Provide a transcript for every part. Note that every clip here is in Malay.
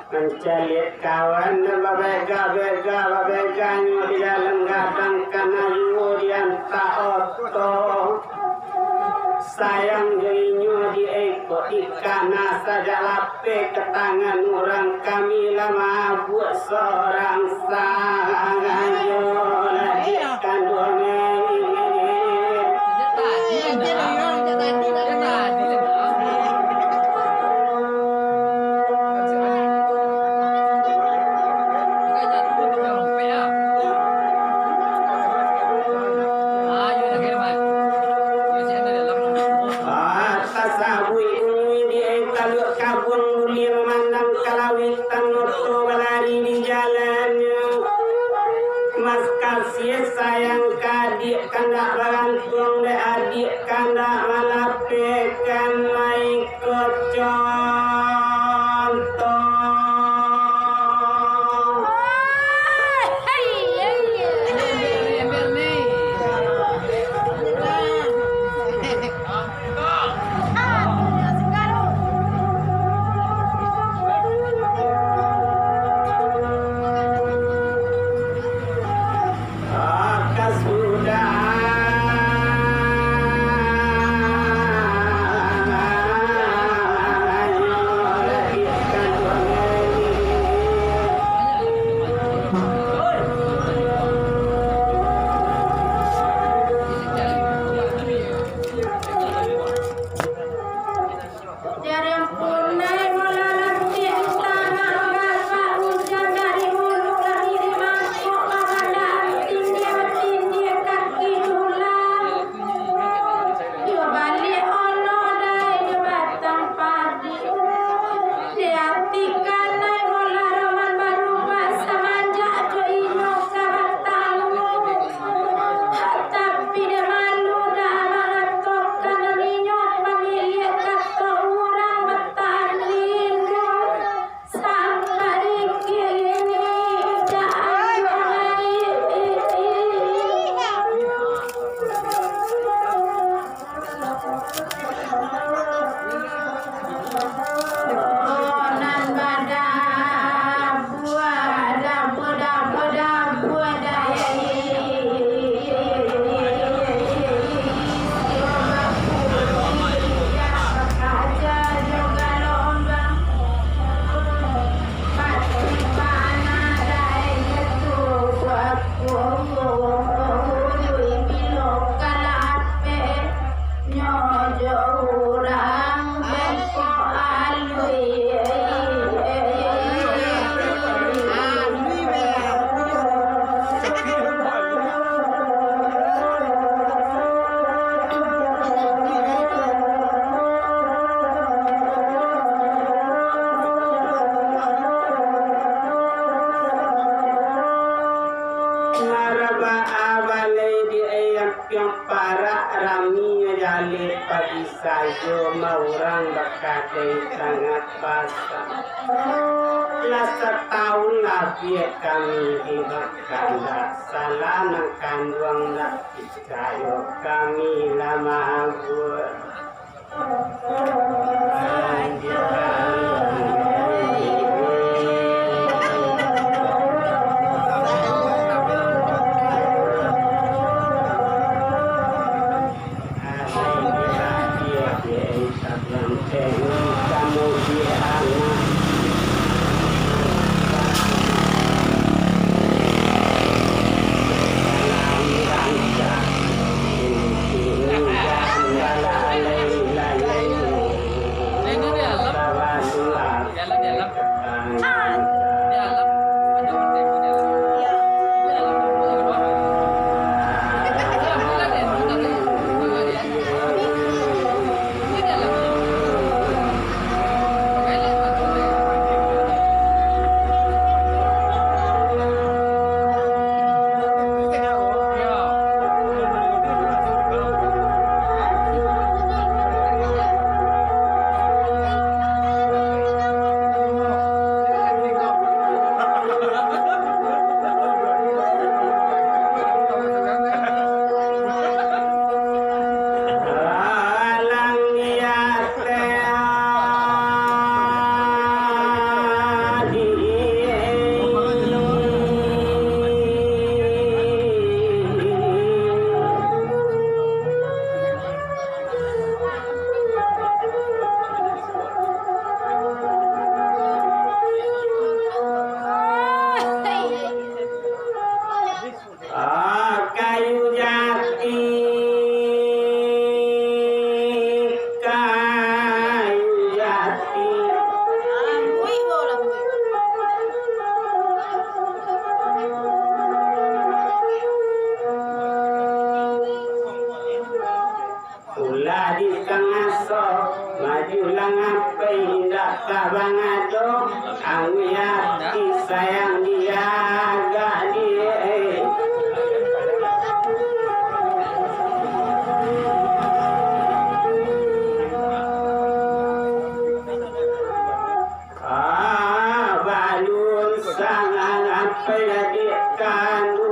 Mencelit kawan babega-beganya di dalam gadang kanayu yang tak oto sayang dirinya di eko ikana saja lape ke tangan orang kami lama buat seorang sangayo lagi kandungnya sayang kadik kanda bergantung de adik kanda malapekan mai kecontoh sayo maurang bakate sangat pasang lah setahun lagi kami di Bakanda salah kandung nak sayo kami lama buat sayang dia agak dia balun sangat peladikan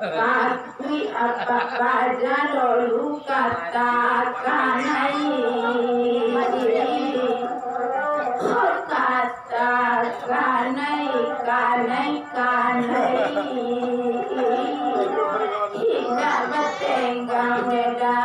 Tapi apa saja lalu katakan hingga bertenggang beda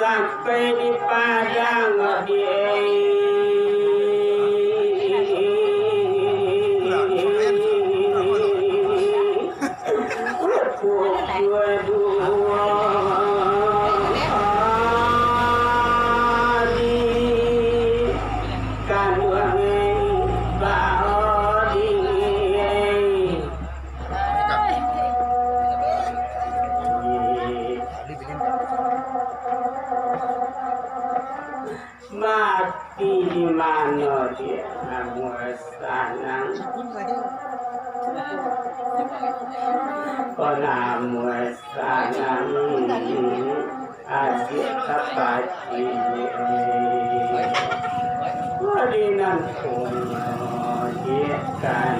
sampai di padang mati di mana dia namuasanang namuasanang asyik kapati wadinan punya dia kan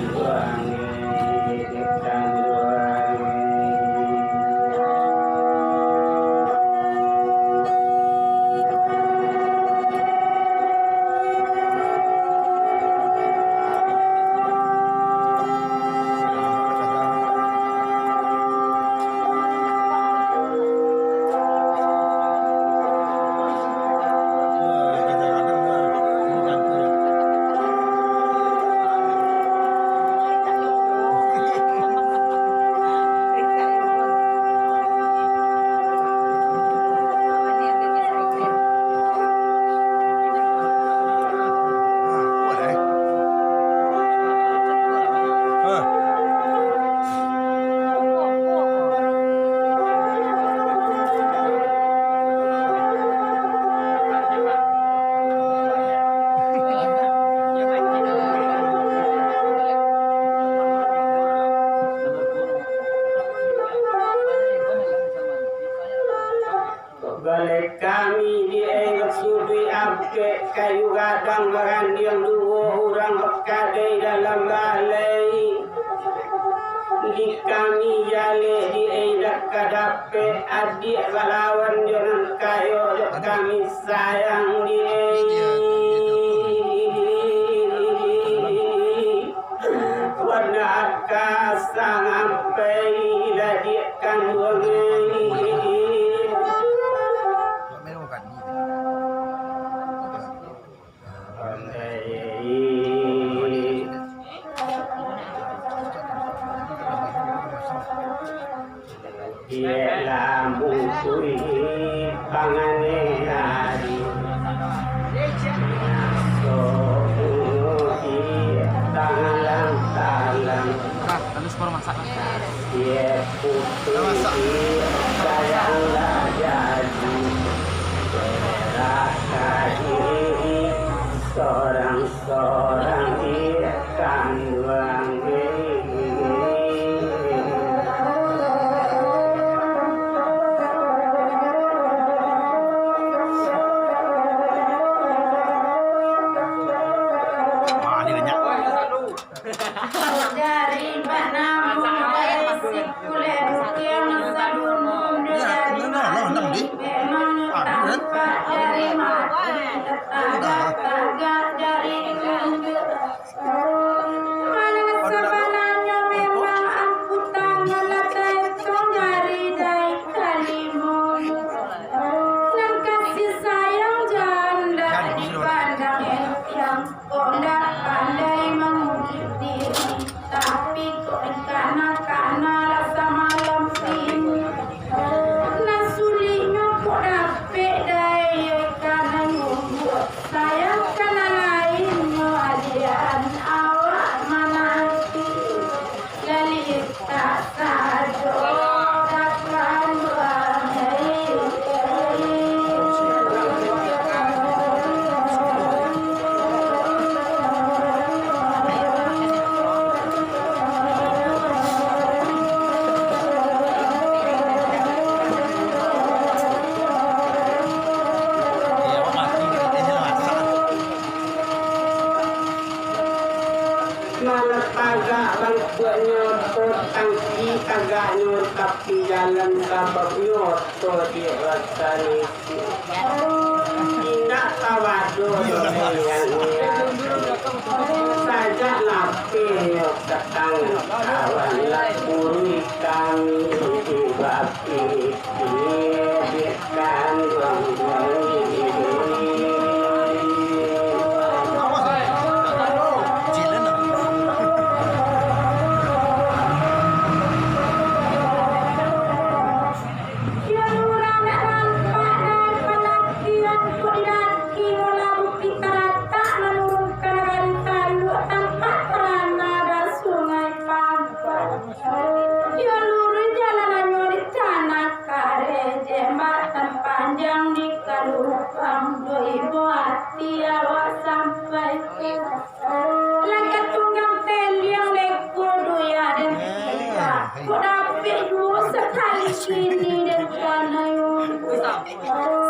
balik kami di sudi abke kayu gadang barandiang dua orang berkadai dalam balai di kami jale di edak kadape adik balawan jangan kayo kami sayang di warna akas sampai ladikan wangi Ia mungkui pangane hari sohi tangalang talang terus baru masak ia putih saya ulah jadi rakadi seorang ia kandang dari mana mulai sikulen yang sadun dari mana dari sebenarnya memang aku tangan itu dari kalimun dan kasih sayang janda dipandang yang kondak pandai menguji diri tapi kok karena rasa malam ini nasulinya kok dapet daya karena membuat saya karena lain malah kagak bangkut nyotot tangki kagak nyot tapi jalan sabab nyotot di rasani tidak tawadu yang saja napi nyot datang kawan lapuri kami di bapi dibiarkan panjang di kalupang doi buat tiawa sampai langkah tunggang teliang leko doya dan kita kudapi dua sekali kini dan kanayun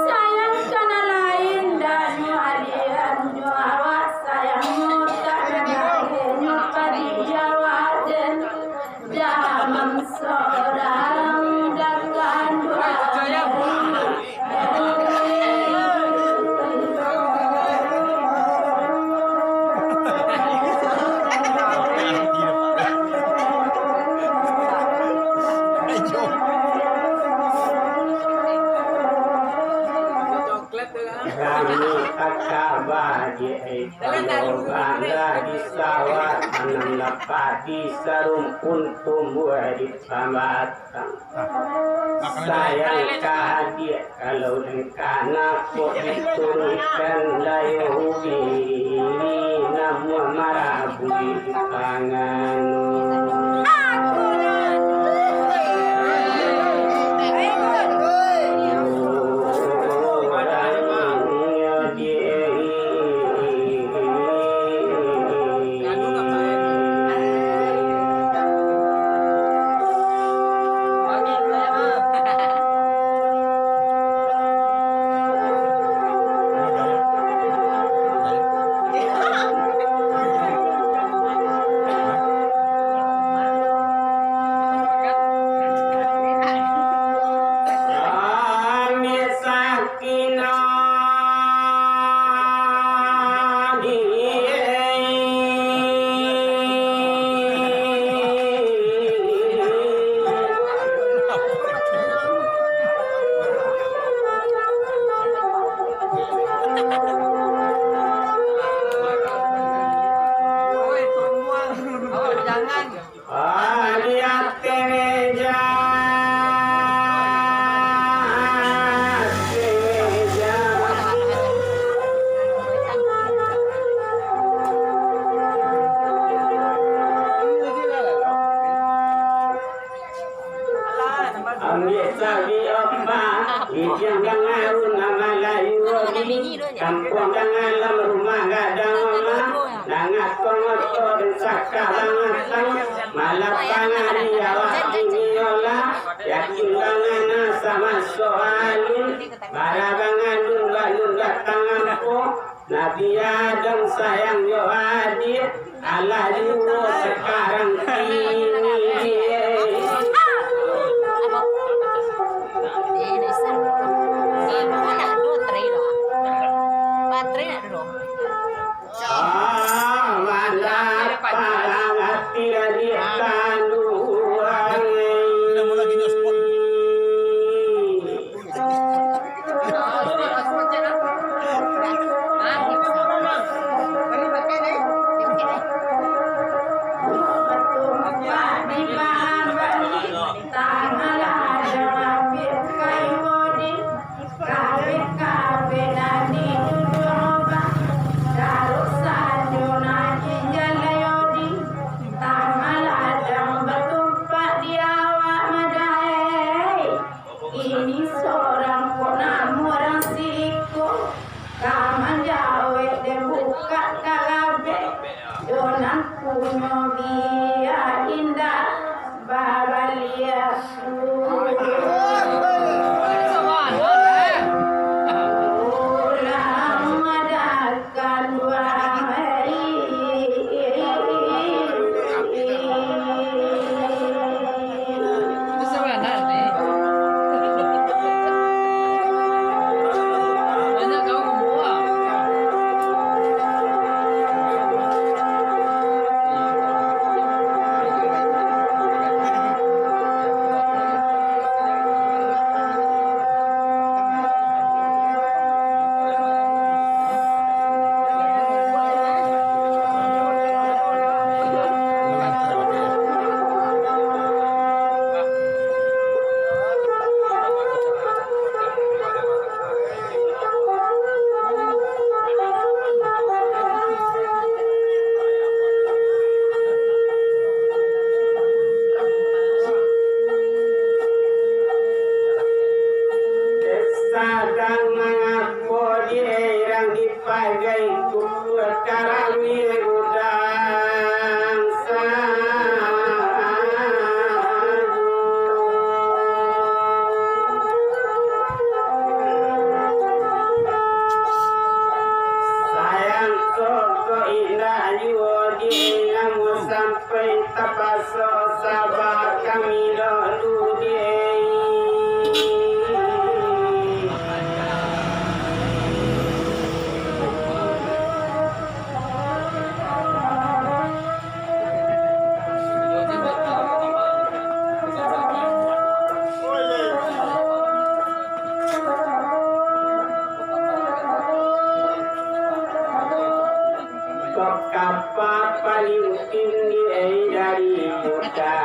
sayang kana lain dan alian jawa sayang tak kagak nyupa di jawa dan dalam seorang dagang dua kami kakak bagi kalau bangga di sawah tanam dapat di sarumpun tumbuh di tambatan sayang kadia kalau dengkana kok diturunkan layuhi namun marah budi di tangan kampung dalam rumah gadang dangat kongoto dan sakalangan malah pangari awak inyola yakin bangana sama soalin barabangan lunga tangan po Nabi Adam sayang yo hadir ala liwo sekarang ini sampai tapaso sabah kami lalu kapal paling tinggi dari muda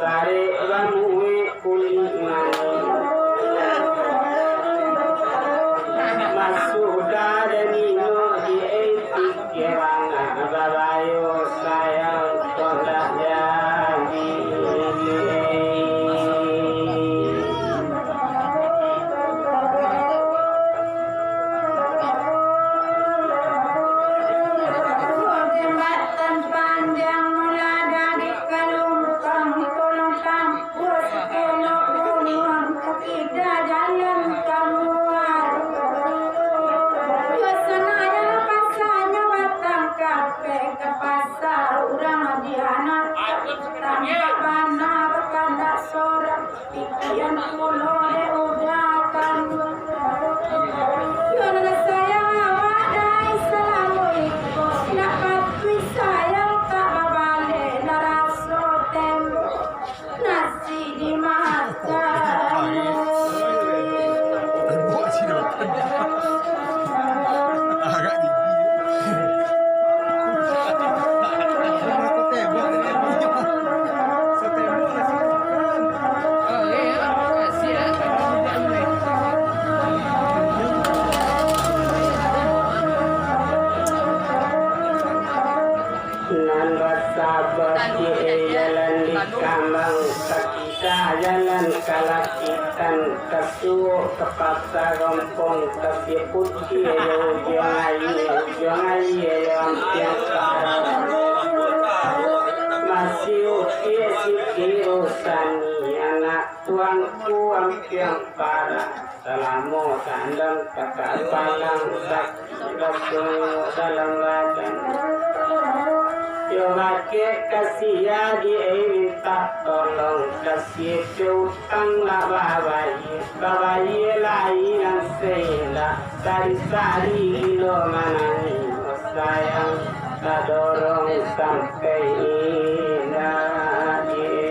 sare ramui kulingan masuk dari no di etik kerang babayo sayang todak jadi jalan di kambang kakita jalan kalakitan kesuo kepaksa rompong tapi putih jangan yang masih usia sikit usani anak tuanku yang parah selama sandang kakak palang sakit dalam badan Yoake kasih di minta tolong kasih utang lah babai lain sela sari lo manani sayang tak dorong sampai lagi.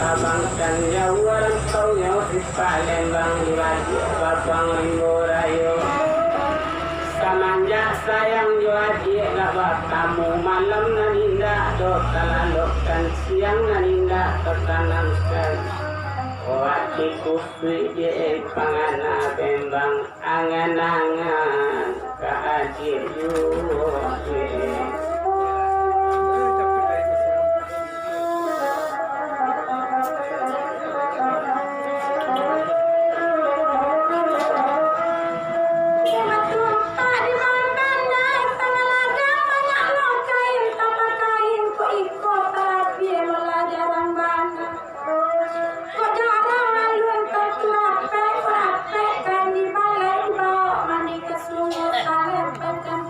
Abangkan jauhan kau nyawa di Palembang di Babang Limborayo Samanja sayang juadi laba kamu malam naninda do talalokan siang naninda tertanamkan Wati kusui di pangana bembang angan-angan kehadir yuhi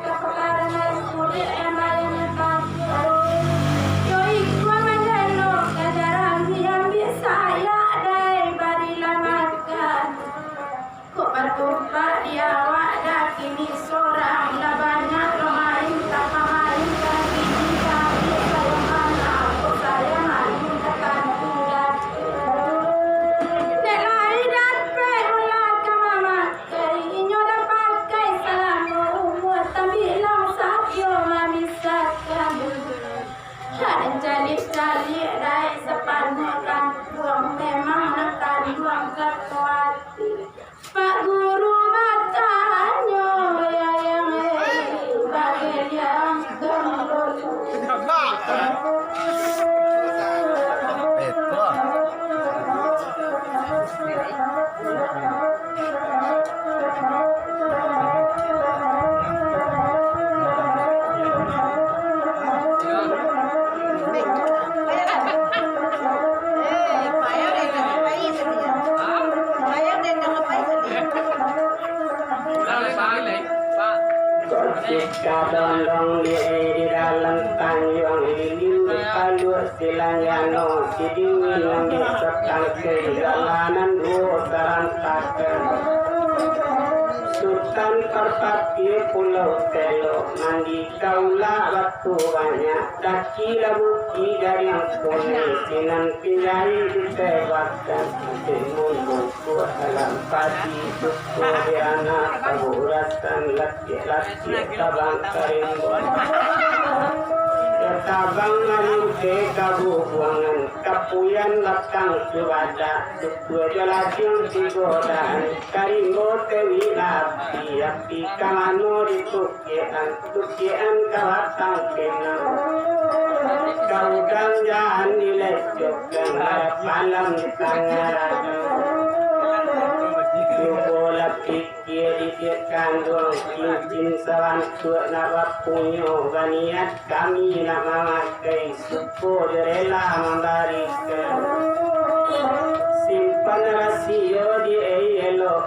Kepakaran Jika dondong di dalam tanjung lilin alur silangano sidingin yang disertai kejalanan dalam takkan Sultan Perpati Pulau Telo mandi kaula waktu banyak daki labuki dari yang kuning sinan pilai ditebakkan timun buku dalam padi suku diana kaburasan laki-laki tabang karimbun tabang manusia kabubuangan kapuyan lakang subada dua jelasin sigodaan karimbo tewi lapi api kamano tukian kawatang kenang kaudang jahan nilai jokang palam tangan bola pikir di kandung cincin sawan suat nawab punyo baniat kami nak memakai suku rela memberikan simpan rasio di elo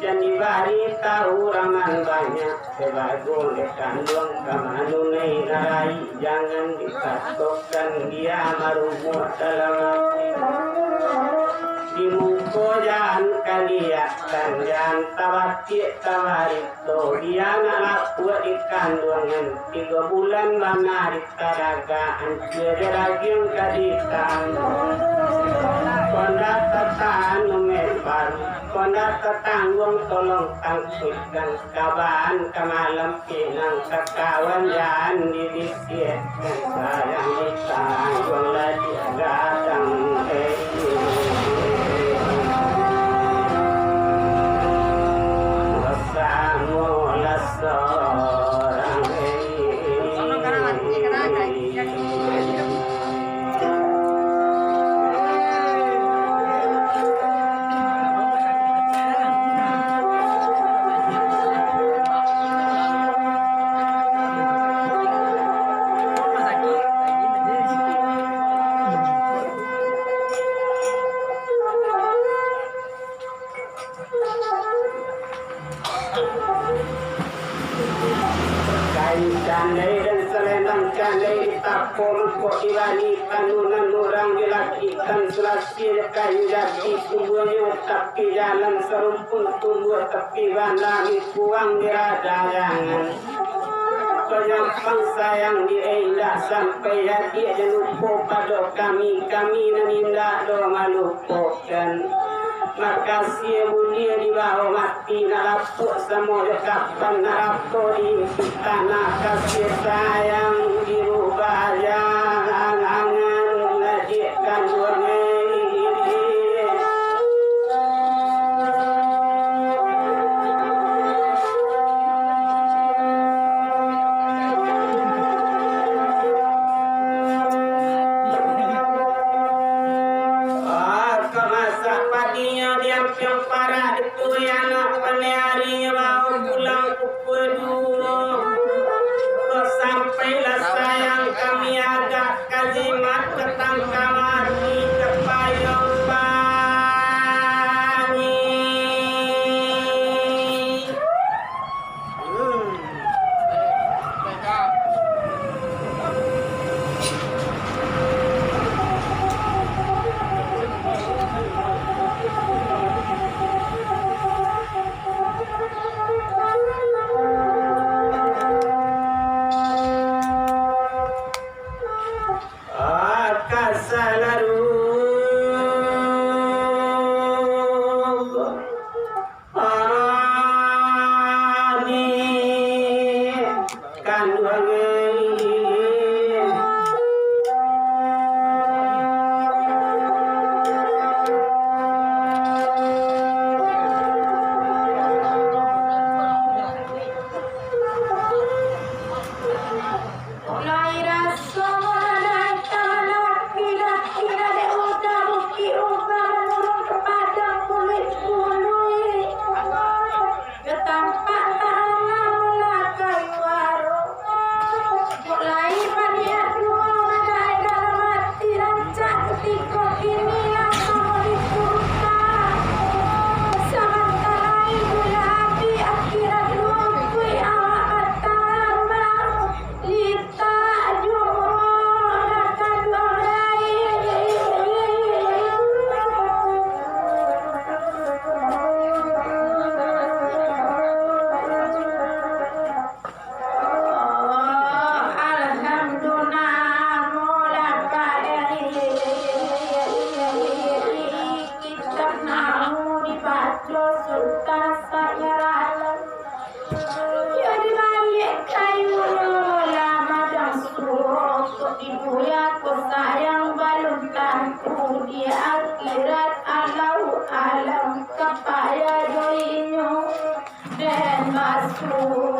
jadi bari tahu raman banyak sebagun di kandung kamanunai narai jangan dikatakan dia marumur dalam hati di muko jangan kaliakan jangan tawarito dia nak buat di kandungan 3 bulan mana di taragaan jadi lagi yang kadikan kondak tetaan nomor baru kondak tetanggung tolong tangkutkan kabahan kemalam pinang kekawan jangan dibisikan sayang ditanggung lagi gadang Candai dan selendang candai tapol kok ilani kanunan orang dilakikan selasi kayu jati tubuhnya tapi jalan serumpun tubuh tepi bandami puang diradayangan penyampang sayang diindah sampai hati aja lupa pada kami nanindah do malupokan makasih mulia di bawah mati narapuk semua dekapan narapuk di tanah kasih sayang di rubah jangan najikkan duanya yang para itu yang penari mau pulang pukul 2 sampailah sayang kami agak kazimat ketang kamari kepayang bani Lahir di dunia ku sayang balum tantu di akhirat alau alam kepaya doinyo dan masuk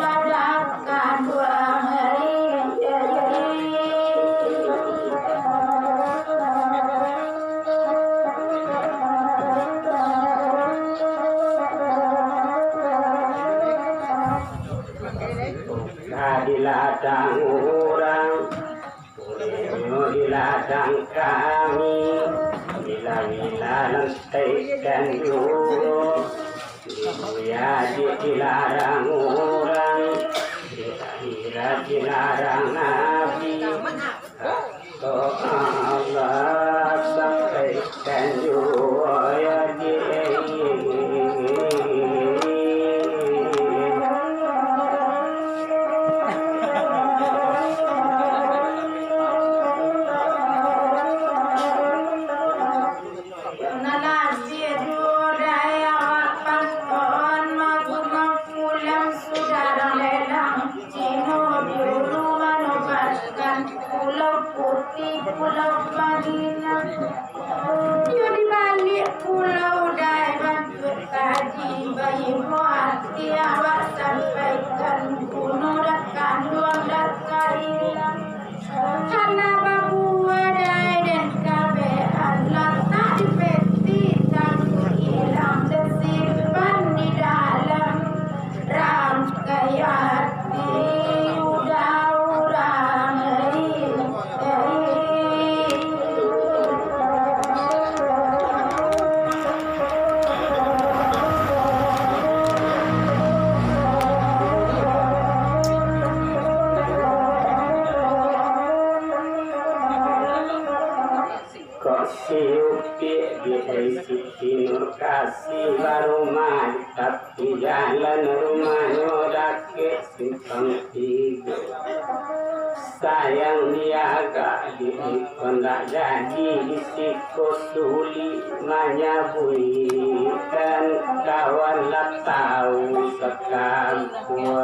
ladakan dua hari di ladang orang, di ladang kami, bila-bila lentaikan dulu, di ladang orang, di ladang Nabi, oh Allah sampaikan dulu ya Pulau Madinah, yo di balik pulau Daiman berkaji bayi hati awak sampaikan kuno dekat luang dekat hilang karena babu wadai dan kabe Allah tak dipeti takut hilang tersimpan di dalam rangkai hati udah Nur kasih baru mantap di jalan rumah nyorake simpang tiga sayang niaga di kondak jadi disiko suli manyabui dan kawan lah tahu sekampung.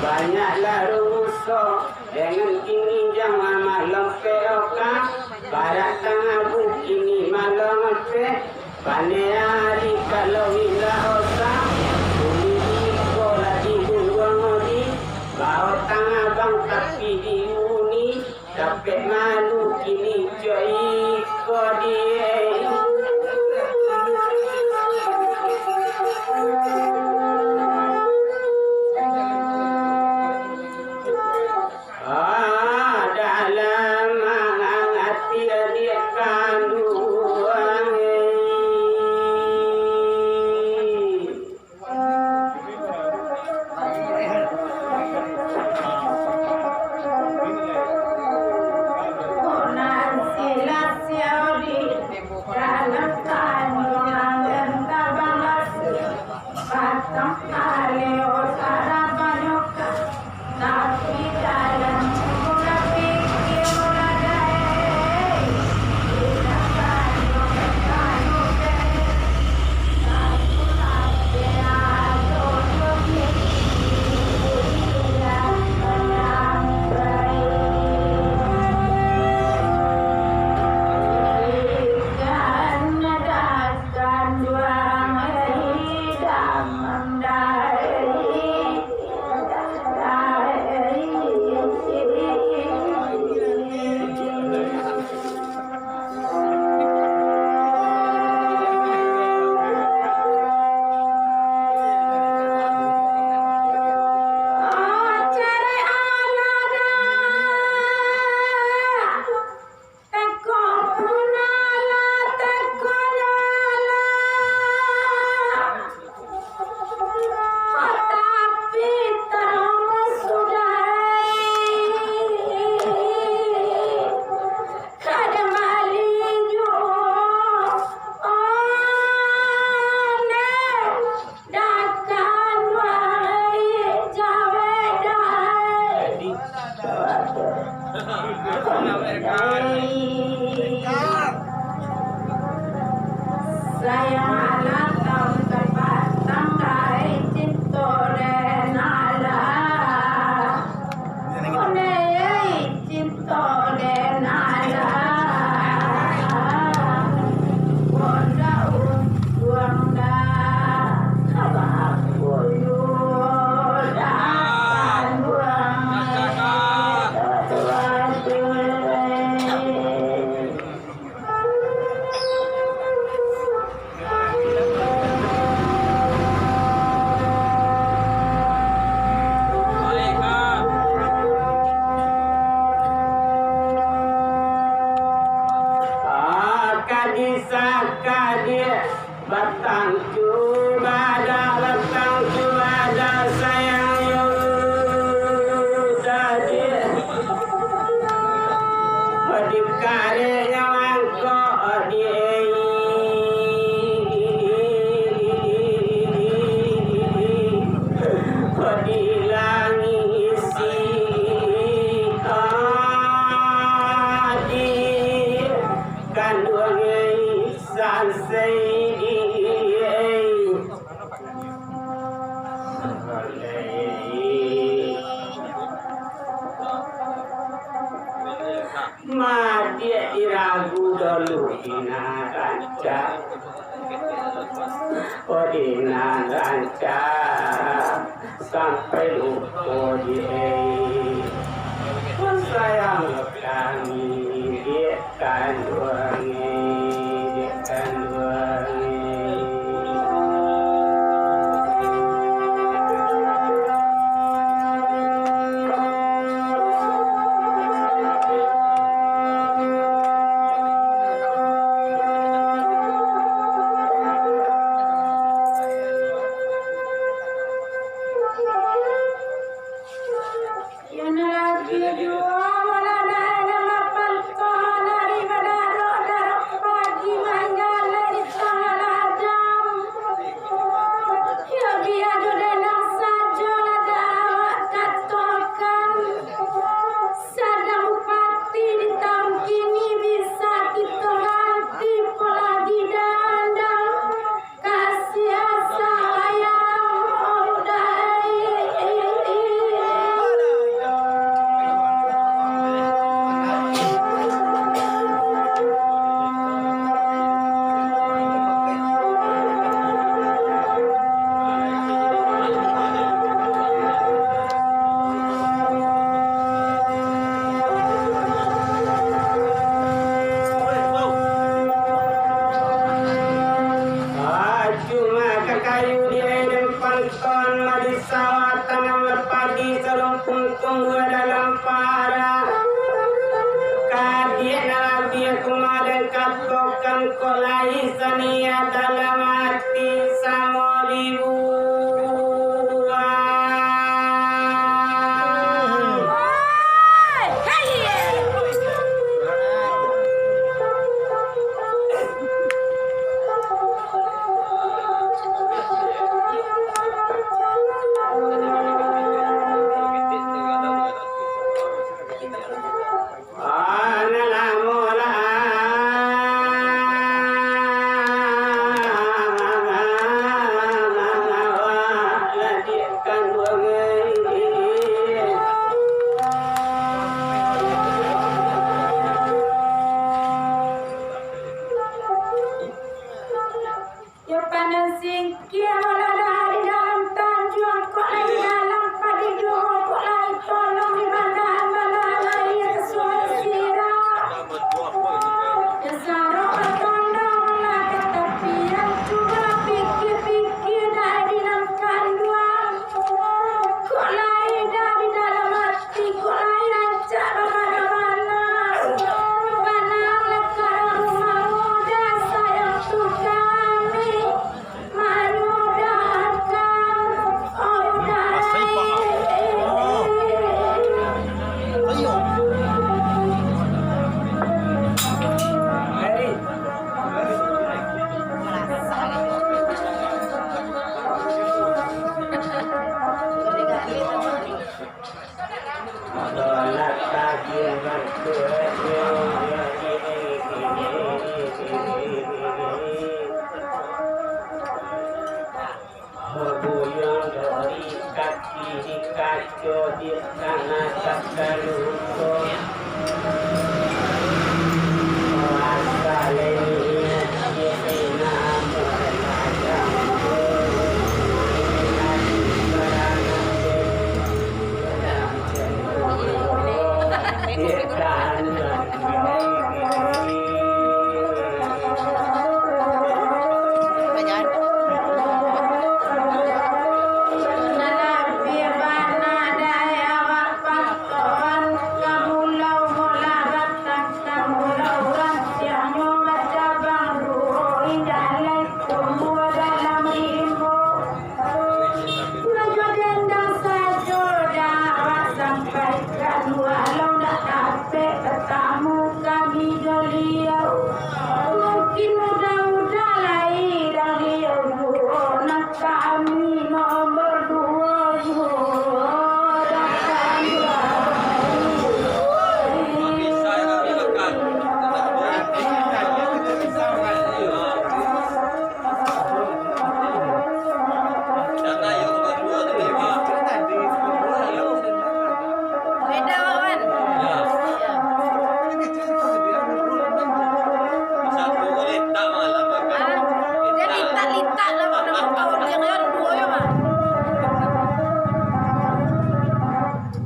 Banyaklah rusuh dengan ini jangan malam peoka barat tengah bukini malam pe paneari kalau indah osa buli bola di buang di bawa tengah bang tapi di uni sampai malu kini joi kodie. ranca Odina ranca sampai lupa sayang kami dia kandungi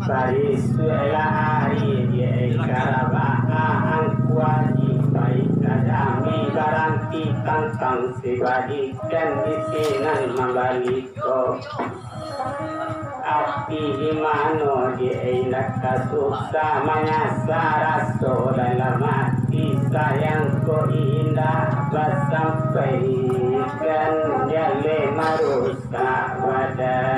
Parisuela hari ye karabaha angkuaji baik kadami baranti tangtang sibadikan disinan mambaliko api himano ye nakasuksa manyasaraso dalam hati sayangku indah basampaikan jale marusa wadah